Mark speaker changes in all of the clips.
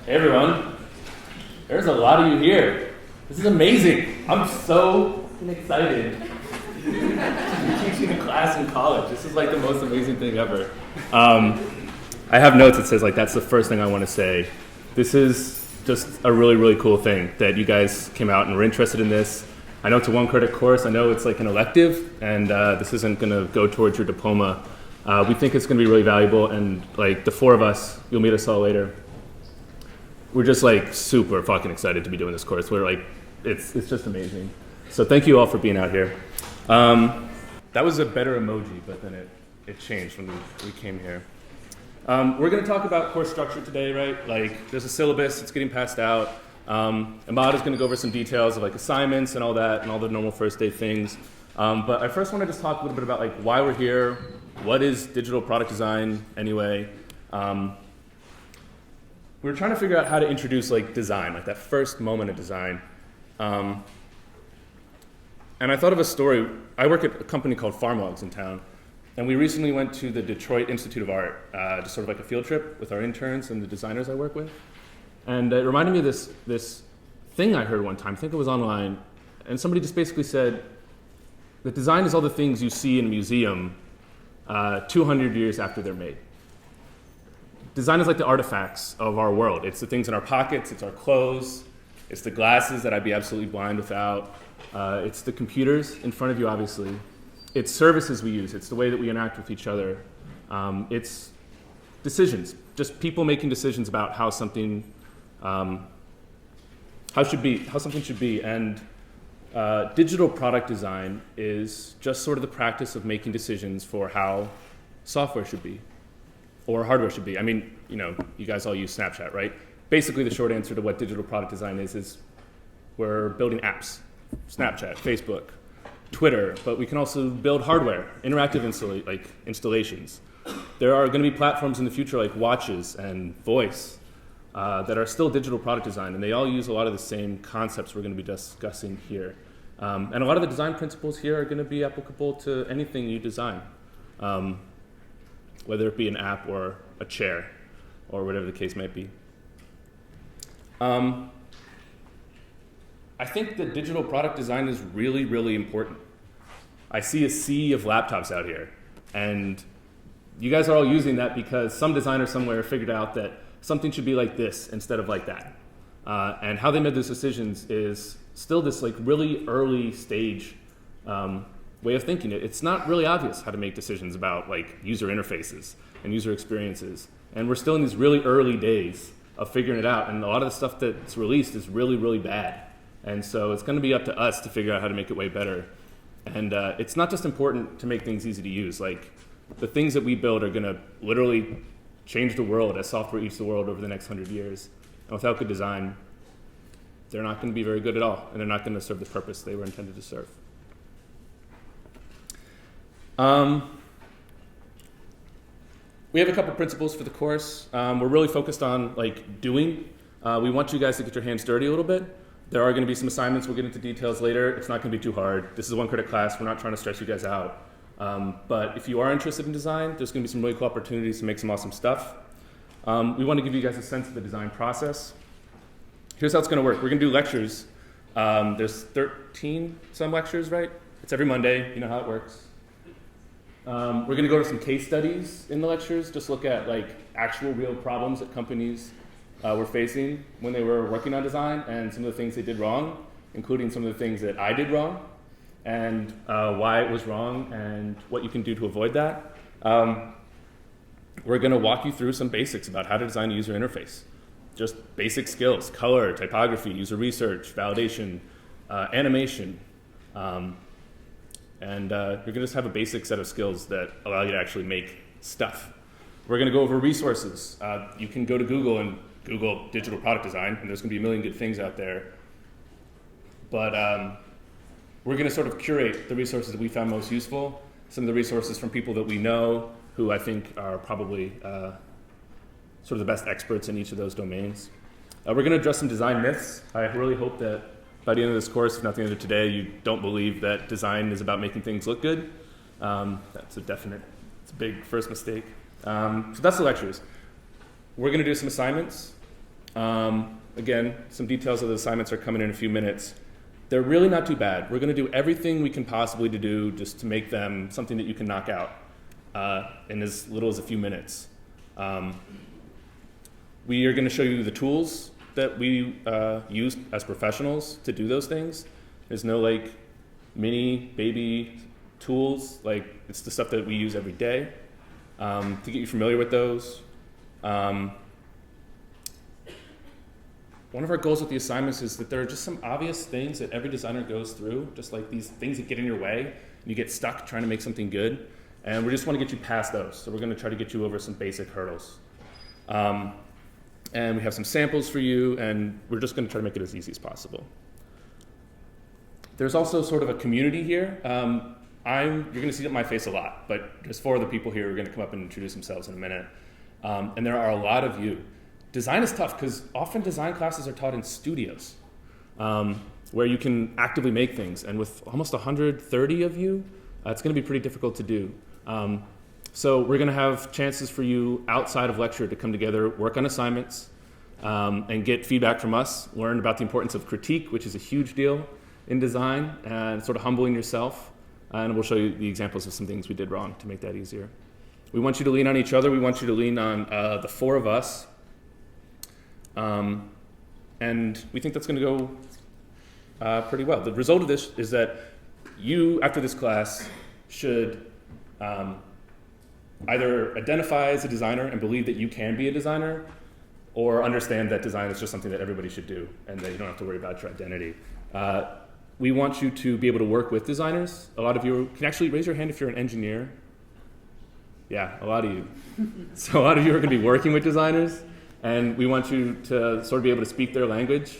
Speaker 1: Hey everyone, there's a lot of you here. This is amazing. I'm so excited to be teaching a class in college. This is like the most amazing thing ever. I have notes that says like that's the first thing I want to say. This is just a really, really cool thing that you guys came out and were interested in this. I know it's a one-credit course. I know it's like an elective, and this isn't going to go towards your diploma. We think it's going to be really valuable, and like the four of us, you'll meet us all later. We're just like super fucking excited to be doing this course. We're like, it's just amazing. So thank you all for being out here. That was a better emoji, but then it changed when we came here. We're going to talk about course structure today, right? Like there's a syllabus, it's getting passed out. Ahmad is going to go over some details of like assignments and all that and all the normal first day things. But I first want to just talk a little bit about like why we're here, what is digital product design anyway. We were trying to figure out how to introduce like design, like that first moment of design. And I thought of a story. I work at a company called Farmlogs in town, and we recently went to the Detroit Institute of Art, just sort of like a field trip with our interns and the designers I work with. And it reminded me of this thing I heard one time, I think it was online, and somebody just basically said that design is all the things you see in a museum 200 years after they're made. Design is like the artifacts of our world. It's the things in our pockets, it's our clothes, it's the glasses that I'd be absolutely blind without, it's the computers in front of you, obviously. It's services we use, it's the way that we interact with each other. It's decisions, just people making decisions about how something should be. And digital product design is just sort of the practice of making decisions for how software should be. Or hardware should be. I mean, you guys all use Snapchat, right? Basically, the short answer to what digital product design is we're building apps, Snapchat, Facebook, Twitter, but we can also build hardware, interactive installations. There are going to be platforms in the future like watches and voice that are still digital product design, and they all use a lot of the same concepts we're going to be discussing here. And a lot of the design principles here are going to be applicable to anything you design. Whether it be an app or a chair or whatever the case might be. I think that digital product design is really, really important. I see a sea of laptops out here, and you guys are all using that because some designer somewhere figured out that something should be like this instead of like that. And how they made those decisions is still this like really early stage way of thinking. It's not really obvious how to make decisions about like user interfaces and user experiences. And we're still in these really early days of figuring it out. And a lot of the stuff that's released is really, really bad. And so it's going to be up to us to figure out how to make it way better. And it's not just important to make things easy to use. Like the things that we build are going to literally change the world as software eats the world over the next 100 years. And without good design, they're not going to be very good at all. And they're not going to serve the purpose they were intended to serve. We have a couple principles for the course. We're really focused on like doing. We want you guys to get your hands dirty a little bit. There are going to be some assignments. We'll get into details later. It's not going to be too hard. This is a one-credit class. We're not trying to stress you guys out. But if you are interested in design, there's going to be some really cool opportunities to make some awesome stuff. We want to give you guys a sense of the design process. Here's how it's going to work. We're going to do lectures. There's 13 some lectures, right? It's every Monday. You know how it works. We're going to go to some case studies in the lectures, just look at like actual real problems that companies were facing when they were working on design and some of the things they did wrong, including some of the things that I did wrong and why it was wrong and what you can do to avoid that. We're going to walk you through some basics about how to design a user interface. Just basic skills, color, typography, user research, validation, animation. And you're going to just have a basic set of skills that allow you to actually make stuff. We're going to go over resources. You can go to Google and Google digital product design, and there's going to be a million good things out there. But we're going to sort of curate the resources that we found most useful, some of the resources from people that we know who I think are probably sort of the best experts in each of those domains. We're going to address some design myths. I really hope that by the end of this course, if not the end of today, you don't believe that design is about making things look good. That's it's a big first mistake. So that's the lectures. We're going to do some assignments. Again, some details of the assignments are coming in a few minutes. They're really not too bad. We're going to do everything we can possibly to do just to make them something that you can knock out in as little as a few minutes. We are going to show you the tools that we use as professionals to do those things. There's no like mini baby tools, like it's the stuff that we use every day to get you familiar with those. One of our goals with the assignments is that there are just some obvious things that every designer goes through, just like these things that get in your way, and you get stuck trying to make something good. And we just want to get you past those. So we're going to try to get you over some basic hurdles. And we have some samples for you, and we're just going to try to make it as easy as possible. There's also sort of a community here. You're going to see my face a lot, but there's 4 other people here who are going to come up and introduce themselves in a minute. And there are a lot of you. Design is tough because often design classes are taught in studios where you can actively make things. And with almost 130 of you, it's going to be pretty difficult to do. So we're going to have chances for you outside of lecture to come together, work on assignments, and get feedback from us, learn about the importance of critique, which is a huge deal in design, and sort of humbling yourself. And we'll show you the examples of some things we did wrong to make that easier. We want you to lean on each other. We want you to lean on the 4 of us. And we think that's going to go pretty well. The result of this is that you, after this class, should either identify as a designer and believe that you can be a designer, or understand that design is just something that everybody should do and that you don't have to worry about your identity. We want you to be able to work with designers. A lot of you can actually raise your hand if you're an engineer. Yeah, a lot of you. So a lot of you are going to be working with designers, and we want you to sort of be able to speak their language.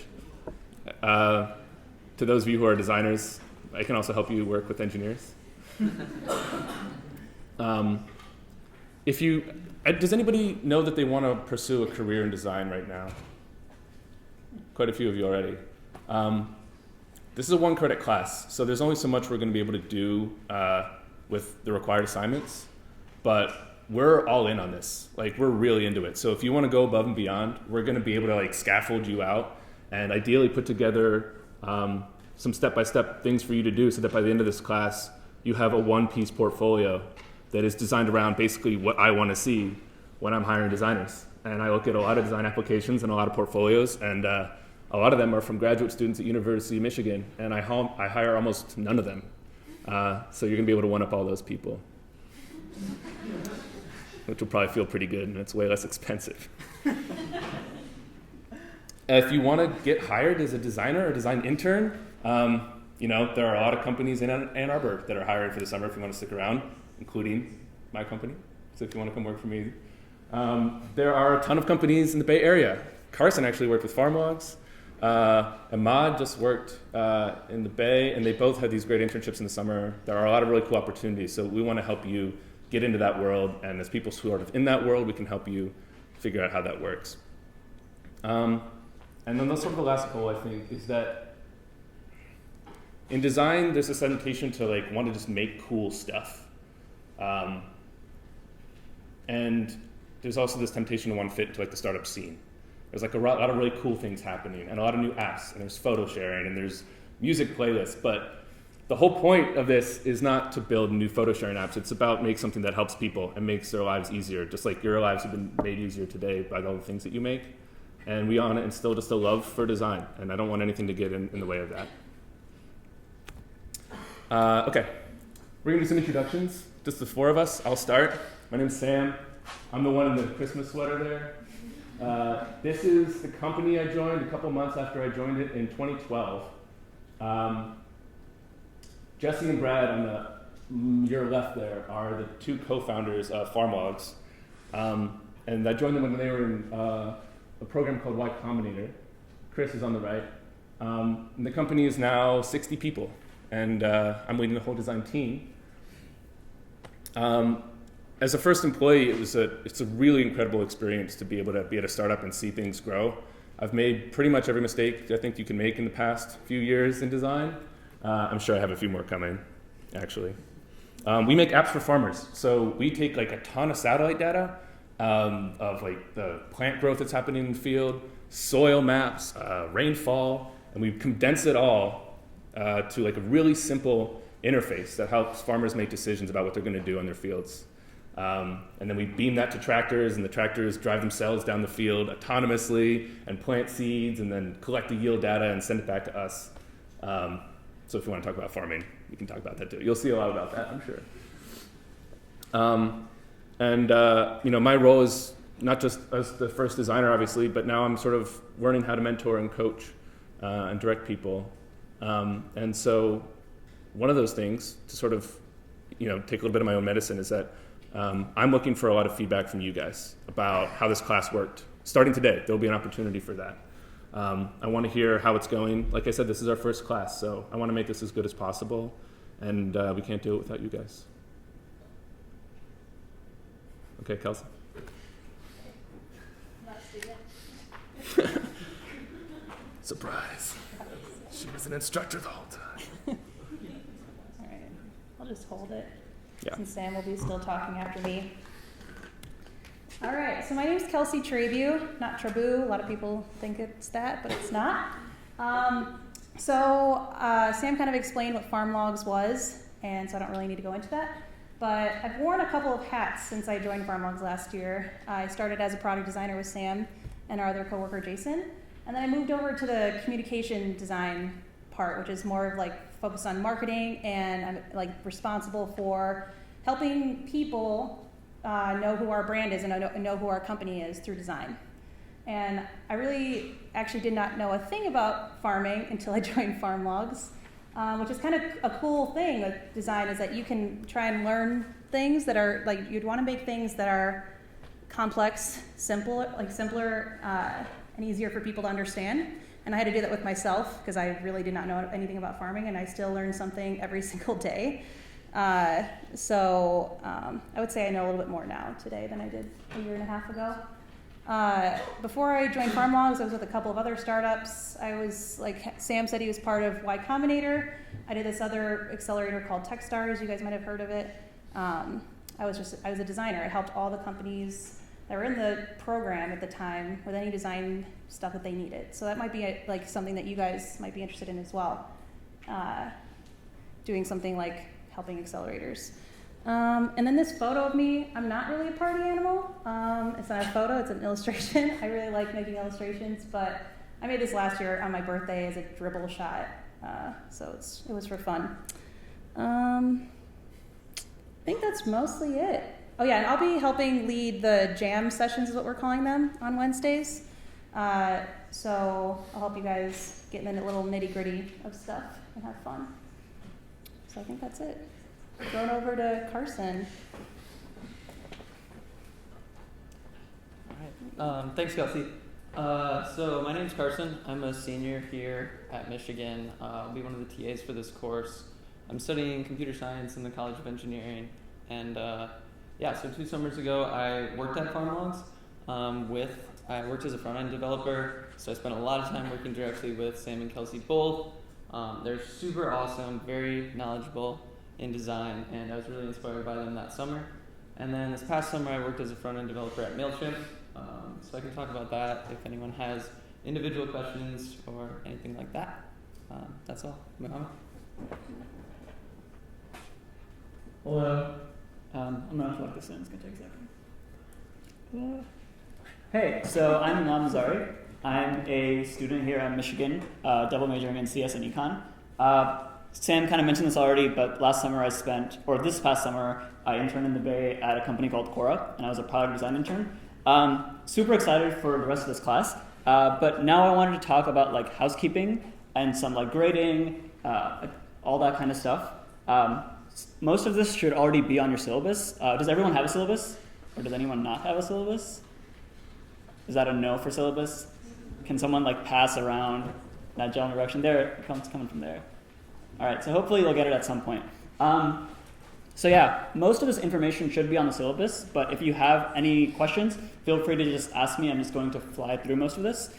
Speaker 1: To those of you who are designers, I can also help you work with engineers. Does anybody know that they want to pursue a career in design right now? Quite a few of you already. This is a 1-credit class, so there's only so much we're going to be able to do with the required assignments, but we're all in on this. Like, we're really into it. So if you want to go above and beyond, we're going to be able to like scaffold you out and ideally put together some step-by-step things for you to do so that by the end of this class, you have a 1-piece portfolio that is designed around basically what I want to see when I'm hiring designers. And I look at a lot of design applications and a lot of portfolios, and a lot of them are from graduate students at University of Michigan, and I hire almost none of them. So you're going to be able to one-up all those people, which will probably feel pretty good, and it's way less expensive. If you want to get hired as a designer or design intern, there are a lot of companies in Ann Arbor that are hiring for the summer if you want to stick around, including my company. So if you want to come work for me. There are a ton of companies in the Bay Area. Carson actually worked with Farmlogs. Ahmad just worked in the Bay, and they both had these great internships in the summer. There are a lot of really cool opportunities, so we want to help you get into that world, and as people sort of in that world, we can help you figure out how that works. And then that's sort of the last goal, I think, is that in design, there's this temptation to like want to just make cool stuff. And there's also this temptation to want to fit into like the startup scene. There's like a lot of really cool things happening, and a lot of new apps, and there's photo sharing, and there's music playlists. But the whole point of this is not to build new photo sharing apps. It's about make something that helps people and makes their lives easier, just like your lives have been made easier today by all the things that you make. And we want to instill just a love for design, and I don't want anything to get in the way of that. Okay, we're going to do some introductions, just the 4 of us. I'll start. My name's Sam. I'm the one in the Christmas sweater there. This is the company I joined a couple months after I joined it in 2012. Jesse and Brad on your left there are the 2 co-founders of Farmlogs. And I joined them when they were in a program called Y Combinator. Chris is on the right. And the company is now 60 people, and I'm leading the whole design team. As a first employee, it's a really incredible experience to be able to be at a startup and see things grow. I've made pretty much every mistake I think you can make in the past few years in design. I'm sure I have a few more coming, actually. We make apps for farmers. So we take like a ton of satellite data, of like the plant growth that's happening in the field, soil maps, rainfall, and we condense it all to like a really simple interface that helps farmers make decisions about what they're going to do on their fields. And then we beam that to tractors, and the tractors drive themselves down the field autonomously and plant seeds and then collect the yield data and send it back to us. So if you want to talk about farming, we can talk about that too. You'll see a lot about that, I'm sure. My role is not just as the first designer, obviously, but now I'm sort of learning how to mentor and coach and direct people. And so one of those things to sort of, take a little bit of my own medicine is that I'm looking for a lot of feedback from you guys about how this class worked. Starting today, there'll be an opportunity for that. I want to hear how it's going. Like I said, this is our first class, so I want to make this as good as possible, and we can't do it without you guys. Okay, Kelsey. Surprise. She was an instructor the whole time.
Speaker 2: All right, I'll just hold it.
Speaker 1: Yeah.
Speaker 2: Since Sam will be still talking after me. All right, so my name is Kelsey Trabue, not Trabu. A lot of people think it's that, but it's not. Sam kind of explained what Farm Logs was, and so I don't really need to go into that. But I've worn a couple of hats since I joined Farm Logs last year. I started as a product designer with Sam and our other coworker, Jason. And then I moved over to the communication design part, which is more of like focused on marketing, and I'm like responsible for helping people know who our brand is and know who our company is through design. And I really actually did not know a thing about farming until I joined Farm Logs, which is kind of a cool thing with design, is that you can try and learn things that are like, you'd want to make things that are complex, simpler and easier for people to understand. And I had to do that with myself because I really did not know anything about farming, and I still learn something every single day. I would say I know a little bit more now today than I did a year and a half ago. Before I joined Farm Logs, I was with a couple of other startups. I was, like Sam said, he was part of Y Combinator. I did this other accelerator called Techstars. You guys might have heard of it. I was a designer. I helped all the companies that were in the program at the time with any design stuff that they needed. So that might be something that you guys might be interested in as well. Doing something like helping accelerators. And then this photo of me, I'm not really a party animal. It's not a photo, it's an illustration. I really like making illustrations, but I made this last year on my birthday as a dribble shot. So it was for fun. I think that's mostly it. Oh yeah, and I'll be helping lead the jam sessions is what we're calling them on Wednesdays. So I'll help you guys get in the little nitty gritty of stuff and have fun. So I think that's it. Thrown over to Carson.
Speaker 3: All right. Thanks, Kelsey. So my name's Carson. I'm a senior here at Michigan. I'll be one of the TAs for this course. I'm studying computer science in the College of Engineering. And so 2 summers ago, I worked at Farm Logs. I worked as a front-end developer, so I spent a lot of time working directly with Sam and Kelsey both. They're super awesome, very knowledgeable in design, and I was really inspired by them that summer. And then this past summer, I worked as a front-end developer at MailChimp, so I can talk about that if anyone has individual questions or anything like that. That's all. Muhammad?
Speaker 4: Hello. I'm going to plug this in. It's going to take a second. Hey, so I'm Imam Zari. I'm a student here at Michigan, double majoring in CS and Econ. Sam kind of mentioned this already, but this past summer, I interned in the Bay at a company called Quora, and I was a product design intern. Super excited for the rest of this class, but now I wanted to talk about like housekeeping and some like grading, all that kind of stuff. Most of this should already be on your syllabus. Does everyone have a syllabus? Or does anyone not have a syllabus? Is that a no for syllabus? Can someone like pass around that general direction? There, it comes coming from there. All right, so hopefully you'll get it at some point. Most of this information should be on the syllabus, but if you have any questions, feel free to just ask me. I'm just going to fly through most of this.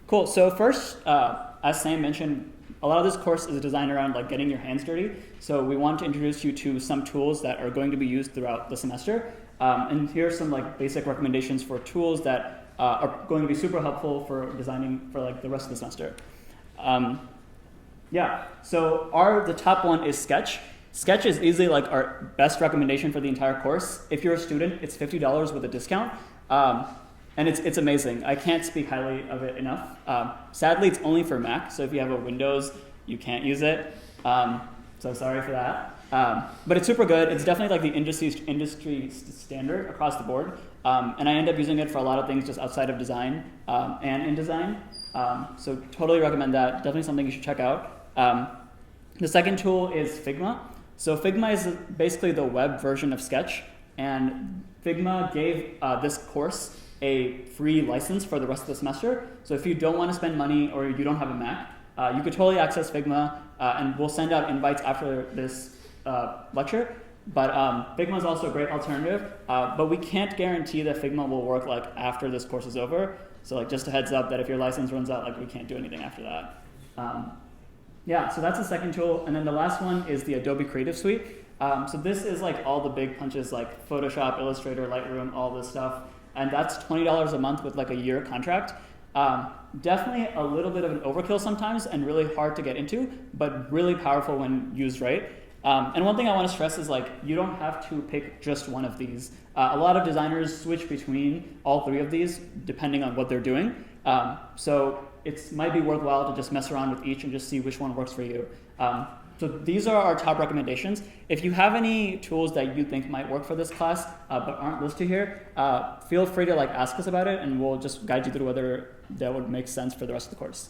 Speaker 4: Cool, so first, as Sam mentioned, a lot of this course is designed around like getting your hands dirty. So we want to introduce you to some tools that are going to be used throughout the semester. And here are some like basic recommendations for tools that are going to be super helpful for designing for like the rest of the semester. Yeah, so the top one is Sketch. Sketch is easily like our best recommendation for the entire course. If you're a student, it's $50 with a discount. And it's amazing. I can't speak highly of it enough. Sadly, it's only for Mac, so if you have a Windows, you can't use it. So sorry for that. But it's super good. It's definitely like the industry standard across the board. And I end up using it for a lot of things just outside of design and in design. So totally recommend that. Definitely something you should check out. The second tool is Figma. So Figma is basically the web version of Sketch. And Figma gave this course a free license for the rest of the semester. So if you don't want to spend money or you don't have a Mac, you could totally access Figma, and we'll send out invites after this lecture. But Figma is also a great alternative, but we can't guarantee that Figma will work like after this course is over. So like just a heads up that if your license runs out, like we can't do anything after that. Yeah, so that's the second tool. And then the last one is the Adobe Creative Suite. So this is like all the big punches like Photoshop, Illustrator, Lightroom, all this stuff. And that's $20 a month with like a year contract. Definitely a little bit of an overkill sometimes and really hard to get into, but really powerful when used right. And one thing I want to stress is like you don't have to pick just one of these. A lot of designers switch between all three of these depending on what they're doing. So it might be worthwhile to just mess around with each and just see which one works for you. So these are our top recommendations. If you have any tools that you think might work for this class but aren't listed here, feel free to like ask us about it and we'll just guide you through whether that would make sense for the rest of the course.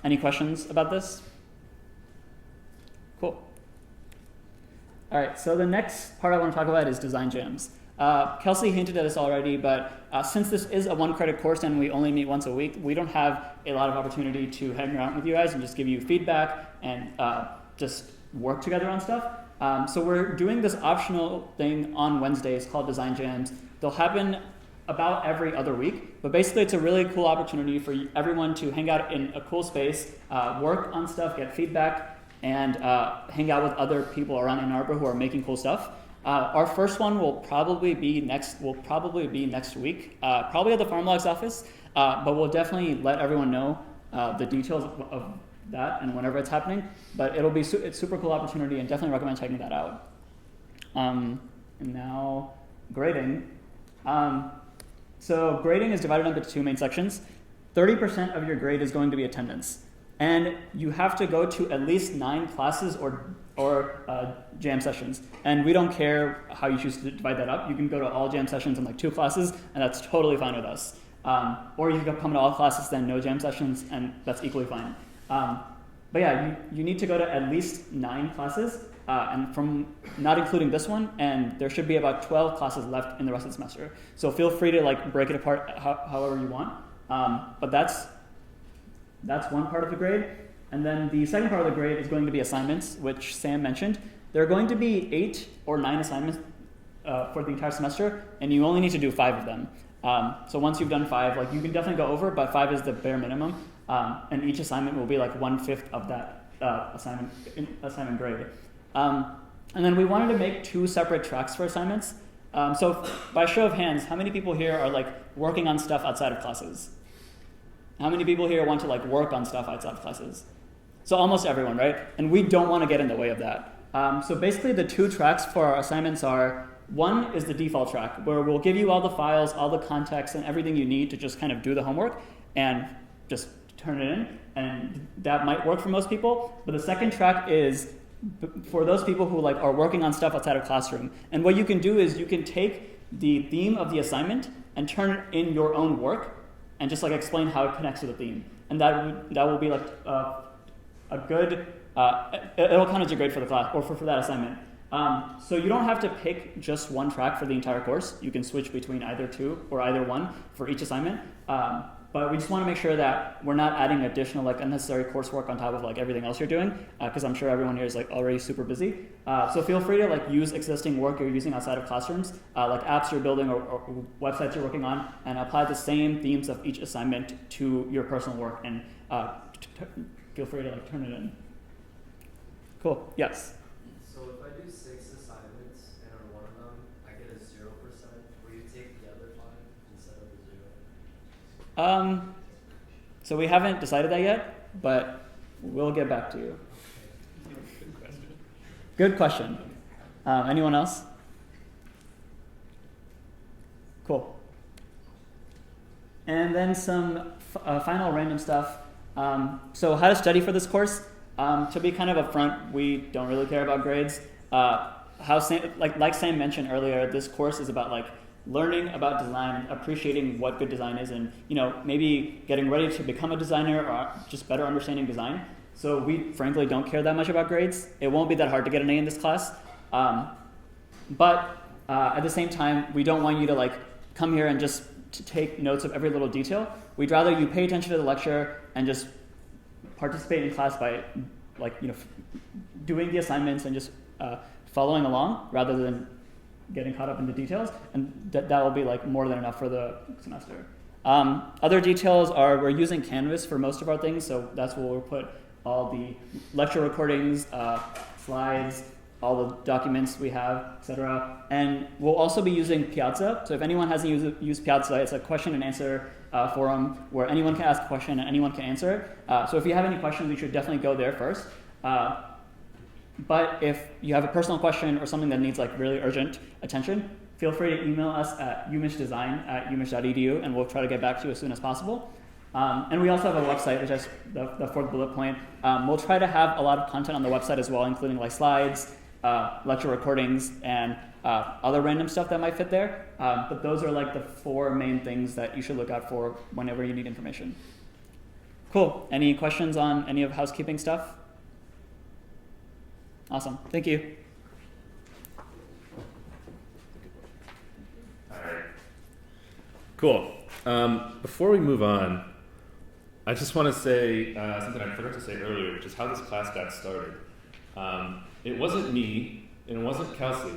Speaker 4: Any questions about this? Cool. All right, so the next part I want to talk about is design jams. Kelsey hinted at this already, but since this is a one-credit course and we only meet once a week, we don't have a lot of opportunity to hang around with you guys and just give you feedback and just work together on stuff. So we're doing this optional thing on Wednesdays called design jams. They'll happen about every other week, but basically it's a really cool opportunity for everyone to hang out in a cool space, work on stuff, get feedback, and hang out with other people around Ann Arbor who are making cool stuff. Our first one will probably be next week, probably at the Farmlogs office, but we'll definitely let everyone know the details of that and whenever it's happening. But it'll be it's a super cool opportunity and definitely recommend checking that out. And now grading. So grading is divided into two main sections. 30% of your grade is going to be attendance. And you have to go to at least 9 classes or jam sessions. And we don't care how you choose to divide that up. You can go to all jam sessions in like 2 classes, and that's totally fine with us. Or you can come to all classes, then no jam sessions, and that's equally fine. But yeah, you need to go to at least 9 classes, and from not including this one, and there should be about 12 classes left in the rest of the semester. So feel free to like break it apart however you want. But that's one part of the grade. And then the second part of the grade is going to be assignments, which Sam mentioned. There are going to be 8 or 9 assignments for the entire semester, and you only need to do 5 of them. So once you've done 5, like you can definitely go over, but 5 is the bare minimum. And each assignment will be like 1/5 of that assignment grade. And then we wanted to make 2 separate tracks for assignments. So by show of hands, how many people here are like working on stuff outside of classes? How many people here want to like work on stuff outside of classes? So almost everyone, right? And we don't want to get in the way of that. So basically the 2 tracks for our assignments are, one is the default track, where we'll give you all the files, all the context, and everything you need to just kind of do the homework and just turn it in. And that might work for most people. But the second track is for those people who like are working on stuff outside of classroom. And what you can do is you can take the theme of the assignment and turn it in your own work and just like explain how it connects to the theme. And that will be like a good, it'll count as your grade for the class or for that assignment. So you don't have to pick just one track for the entire course. You can switch between either 2 or either 1 for each assignment. But we just want to make sure that we're not adding additional like unnecessary coursework on top of like everything else you're doing, because I'm sure everyone here is like already super busy. So feel free to like use existing work you're using outside of classrooms, like apps you're building or websites you're working on, and apply the same themes of each assignment to your personal work, and feel free to like turn it in. Cool. Yes.
Speaker 5: So if I do 6 assignments and on one of them I get a 0%
Speaker 4: So we haven't decided that yet, but we'll get back to you. Good question. Anyone else? Cool. And then some final random stuff. So how to study for this course. To be kind of upfront, we don't really care about grades. Like Sam mentioned earlier, this course is about like learning about design, appreciating what good design is, and maybe getting ready to become a designer or just better understanding design. So we frankly don't care that much about grades. It won't be that hard to get an A in this class. But at the same time, we don't want you to like come here and just to take notes of every little detail. We'd rather you pay attention to the lecture and just participate in class by doing the assignments and just following along rather than getting caught up in the details, and that will be like more than enough for the semester. Other details are we're using Canvas for most of our things, so that's where we'll put all the lecture recordings, slides, all the documents we have, etc. And we'll also be using Piazza. So if anyone hasn't used Piazza, it's a question and answer forum where anyone can ask a question and anyone can answer it. So if you have any questions, you should definitely go there first. But if you have a personal question or something that needs like really urgent attention, feel free to email us at umishdesign@umich.edu, and we'll try to get back to you as soon as possible. And we also have a website, which is the fourth bullet point. We'll try to have a lot of content on the website as well, including like slides, lecture recordings, and other random stuff that might fit there. But those are like the four main things that you should look out for whenever you need information. Cool. Any questions on any of housekeeping stuff? Awesome. Thank you.
Speaker 1: All right. Cool. Before we move on, I just want to say something I forgot to say earlier, which is how this class got started. It wasn't me, and it wasn't Kelsey.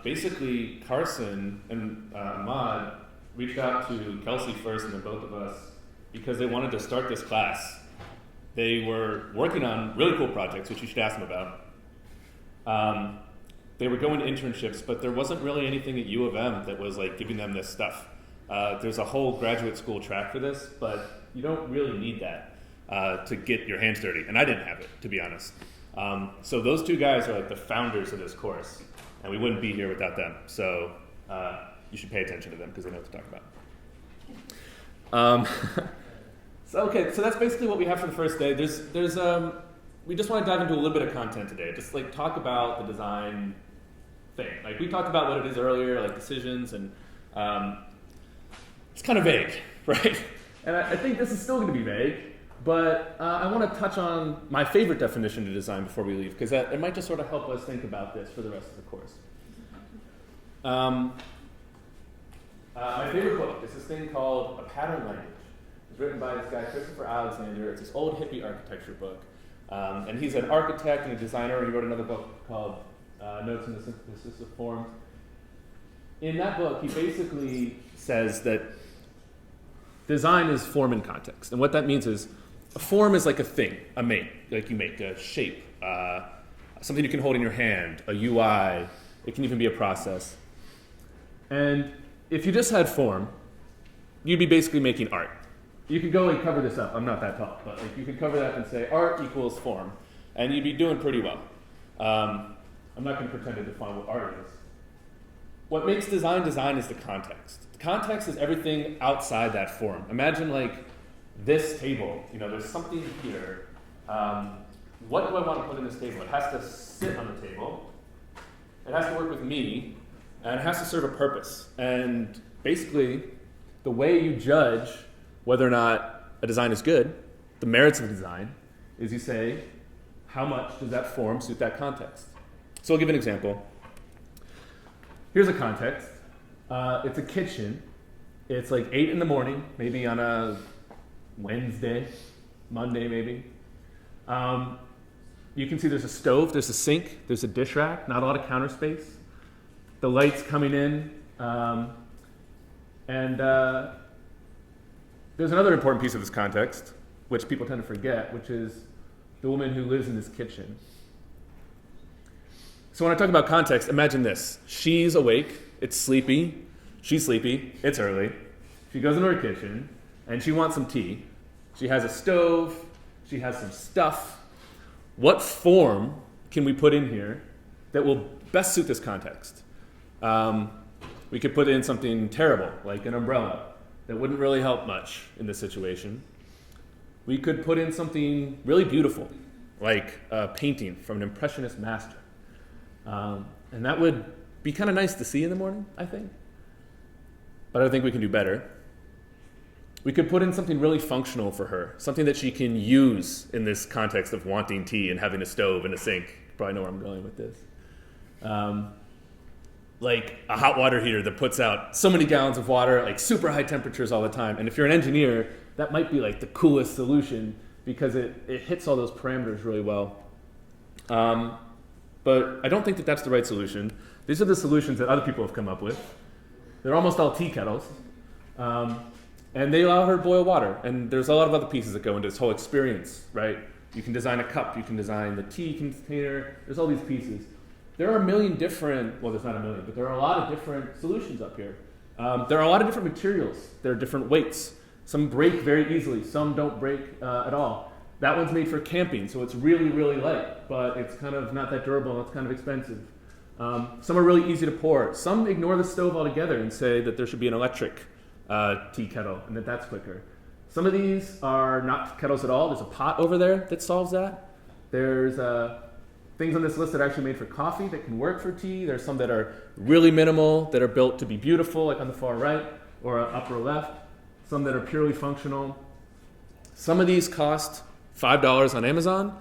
Speaker 1: Basically, Carson and Ahmad reached out to Kelsey first and then both of us because they wanted to start this class. They were working on really cool projects, which you should ask them about. They were going to internships, but there wasn't really anything at U of M that was like giving them this stuff. There's a whole graduate school track for this, but you don't really need that to get your hands dirty. And I didn't have it, to be honest. So those two guys are like the founders of this course, and we wouldn't be here without them. So you should pay attention to them because they know what to talk about. So that's basically what we have for the first day. We just want to dive into a little bit of content today. Just like talk about the design thing. Like we talked about what it is earlier, like decisions, and it's kind of vague, right? And I think this is still going to be vague, but I want to touch on my favorite definition of design before we leave, because it might just sort of help us think about this for the rest of the course. My favorite book is this thing called A Pattern Language. It's written by this guy, Christopher Alexander. It's this old hippie architecture book. And he's an architect and a designer. He wrote another book called Notes in the Synthesis of Forms. In that book, he basically says that design is form and context. And what that means is a form is like a thing, like you make a shape, something you can hold in your hand, a UI. It can even be a process. And if you just had form, you'd be basically making art. You could go and cover this up. I'm not that tall, but like you could cover that and say art equals form, and you'd be doing pretty well. I'm not going to pretend to define what art is. What makes design is the context. The context is everything outside that form. Imagine like this table. There's something here. What do I want to put in this table? It has to sit on the table. It has to work with me, and it has to serve a purpose. And basically, the way you judge whether or not a design is good, the merits of the design, is you say, how much does that form suit that context? So I'll give an example. Here's a context. It's a kitchen. It's like 8 in the morning, maybe on a Wednesday, Monday maybe. You can see there's a stove, there's a sink, there's a dish rack, not a lot of counter space. The light's coming in, and there's another important piece of this context, which people tend to forget, which is the woman who lives in this kitchen. So when I talk about context, imagine this. She's awake, it's sleepy, she's sleepy, it's early. She goes into her kitchen, and she wants some tea. She has a stove. She has some stuff. What form can we put in here that will best suit this context? We could put in something terrible, like an umbrella, that wouldn't really help much in this situation. We could put in something really beautiful, like a painting from an impressionist master. And that would be kind of nice to see in the morning, I think. But I think we can do better. We could put in something really functional for her, something that she can use in this context of wanting tea and having a stove and a sink. You probably know where I'm going with this. Like a hot water heater that puts out so many gallons of water, like super high temperatures all the time. And if you're an engineer, that might be like the coolest solution because it hits all those parameters really well. But I don't think that that's the right solution. These are the solutions that other people have come up with. They're almost all tea kettles. And they allow her to boil water. And there's a lot of other pieces that go into this whole experience, right? You can design a cup, you can design the tea container, there's all these pieces. There are a million different, well, there's not a million, but there are a lot of different solutions up here. There are a lot of different materials. There are different weights. Some break very easily, some don't break at all. That one's made for camping, so it's really, really light, but it's kind of not that durable and it's kind of expensive. Some are really easy to pour. Some ignore the stove altogether and say that there should be an electric tea kettle and that's quicker. Some of these are not kettles at all. There's a pot over there that solves that. There's things on this list that are actually made for coffee that can work for tea. There's some that are really minimal, that are built to be beautiful, like on the far right or upper left. Some that are purely functional. Some of these cost $5 on Amazon,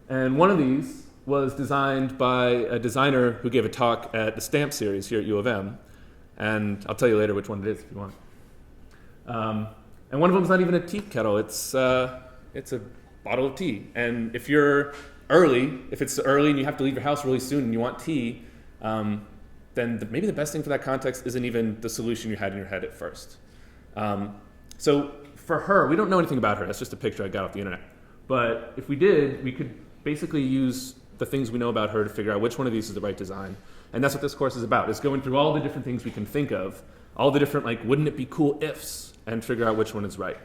Speaker 1: and one of these was designed by a designer who gave a talk at the Stamp series here at U of M, and I'll tell you later which one it is if you want. And one of them is not even a tea kettle, it's a bottle of tea. And if it's early and you have to leave your house really soon and you want tea, then maybe the best thing for that context isn't even the solution you had in your head at first. So for her, we don't know anything about her, that's just a picture I got off the internet. But if we did, we could basically use the things we know about her to figure out which one of these is the right design. And that's what this course is about, is going through all the different things we can think of, all the different, like, wouldn't it be cool ifs, and figure out which one is right.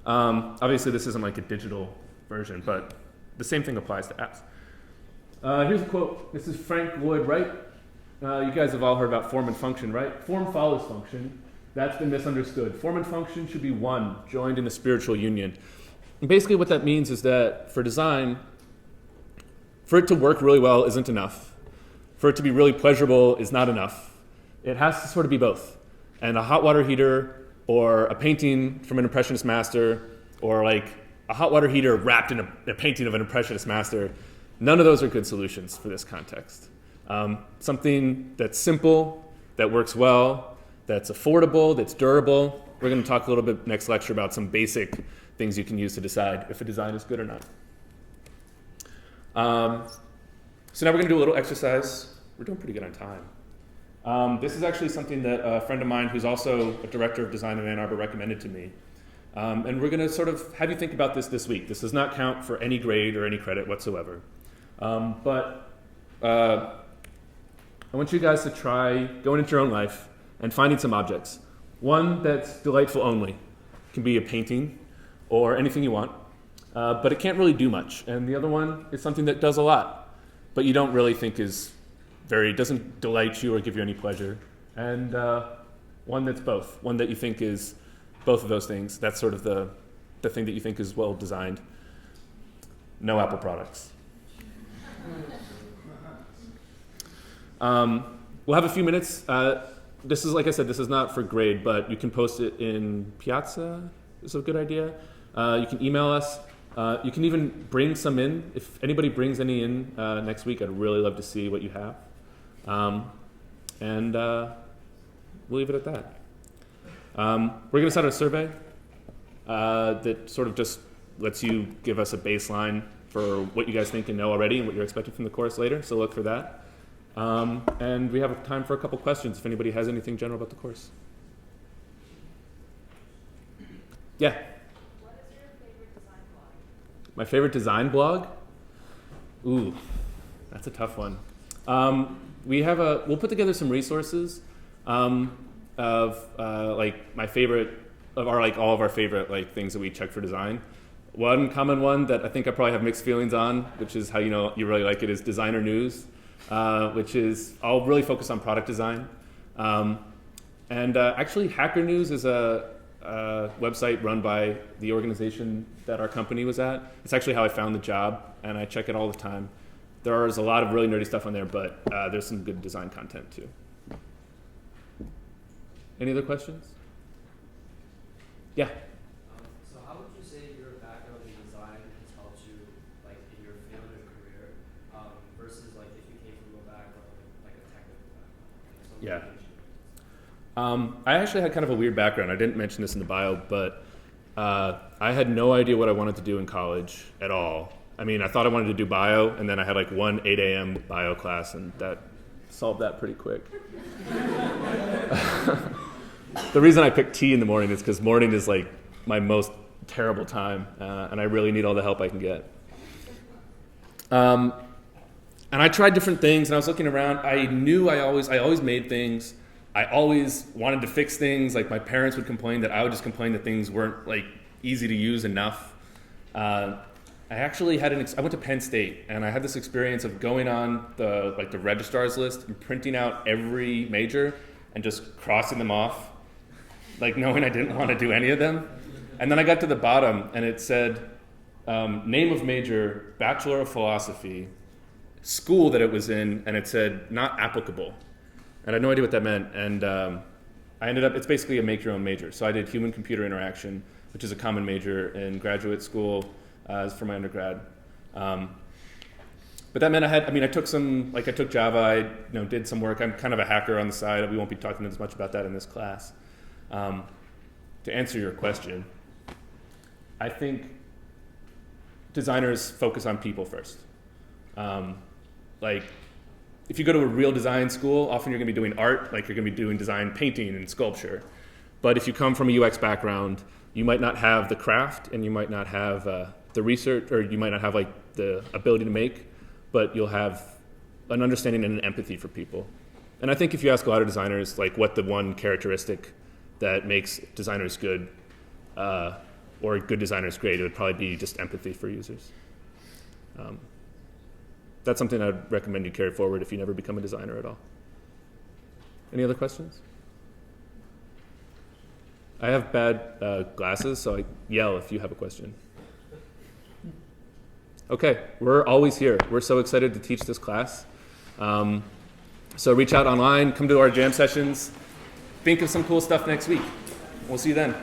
Speaker 1: Obviously, this isn't like a digital version, but the same thing applies to apps. Here's a quote. This is Frank Lloyd Wright. You guys have all heard about form and function, right? Form follows function. That's been misunderstood. Form and function should be one, joined in a spiritual union. And basically what that means is that for design, for it to work really well isn't enough. For it to be really pleasurable is not enough. It has to sort of be both. And a hot water heater or a painting from an impressionist master or like a hot water heater wrapped in a painting of an impressionist master, none of those are good solutions for this context. Something that's simple, that works well, that's affordable, that's durable. We're going to talk a little bit next lecture about some basic things you can use to decide if a design is good or not. So now we're going to do a little exercise. We're doing pretty good on time. This is actually something that a friend of mine who's also a director of design in Ann Arbor recommended to me. And we're going to sort of have you think about this week. This does not count for any grade or any credit whatsoever. But I want you guys to try going into your own life and finding some objects. One that's delightful only. It can be a painting or anything you want, but it can't really do much. And the other one is something that does a lot, but you don't really think doesn't delight you or give you any pleasure. And one that's both. One that you think is both of those things. That's sort of the thing that you think is well designed. No Apple products. We'll have a few minutes. This is, like I said, this is not for grade, but you can post it in Piazza. Is a good idea. You can email us. You can even bring some in. If anybody brings any in next week, I'd really love to see what you have. And we'll leave it at that. We're going to start a survey that sort of just lets you give us a baseline for what you guys think and know already and what you're expecting from the course later, so look for that. And we have time for a couple questions if anybody has anything general about the course. Yeah?
Speaker 5: What is your favorite design blog?
Speaker 1: My favorite design blog? Ooh, that's a tough one. We'll put together some resources. of like my favorite of our like all of our favorite like things that we check for design. One common one that I think I probably have mixed feelings on, which is how you know you really like it, is designer news, which is I'll really focus on product design. And actually, Hacker News is a website run by the organization that our company was at. It's actually how I found the job, and I check it all the time. There's a lot of really nerdy stuff on there, but there's some good design content too. Any other questions? Yeah.
Speaker 6: So how would you say your background in design has helped you, like, in your field or career, versus like if you came from a background like a technical background? Like
Speaker 1: Yeah. I actually had kind of a weird background. I didn't mention this in the bio, but I had no idea what I wanted to do in college at all. I mean, I thought I wanted to do bio, and then I had like one 8 a.m. bio class, and that solved that pretty quick. The reason I picked T in the morning is because morning is like my most terrible time, and I really need all the help I can get. And I tried different things, and I was looking around. I knew I always made things. I always wanted to fix things. Like my parents would complain that I would just complain that things weren't like easy to use enough. I actually had I went to Penn State, and I had this experience of going on the registrars list and printing out every major and just crossing them off, like knowing I didn't want to do any of them. And then I got to the bottom, and it said, name of major, Bachelor of Philosophy, school that it was in, and it said not applicable. And I had no idea what that meant. And I ended up, it's basically a make your own major. So I did human-computer interaction, which is a common major in graduate school for my undergrad. But that meant I took Java, I did some work. I'm kind of a hacker on the side. We won't be talking as much about that in this class. To answer your question, I think designers focus on people first. If you go to a real design school, often you're going to be doing art, like you're going to be doing design painting and sculpture. But if you come from a UX background, you might not have the craft, and you might not have the research, or you might not have like the ability to make, but you'll have an understanding and an empathy for people. And I think if you ask a lot of designers like what the one characteristic that makes designers good, or good designers great, it would probably be just empathy for users. That's something I'd recommend you carry forward if you never become a designer at all. Any other questions? I have bad glasses, so I yell if you have a question. Okay, we're always here. We're so excited to teach this class. So reach out online, come to our jam sessions, think of some cool stuff next week. We'll see you then.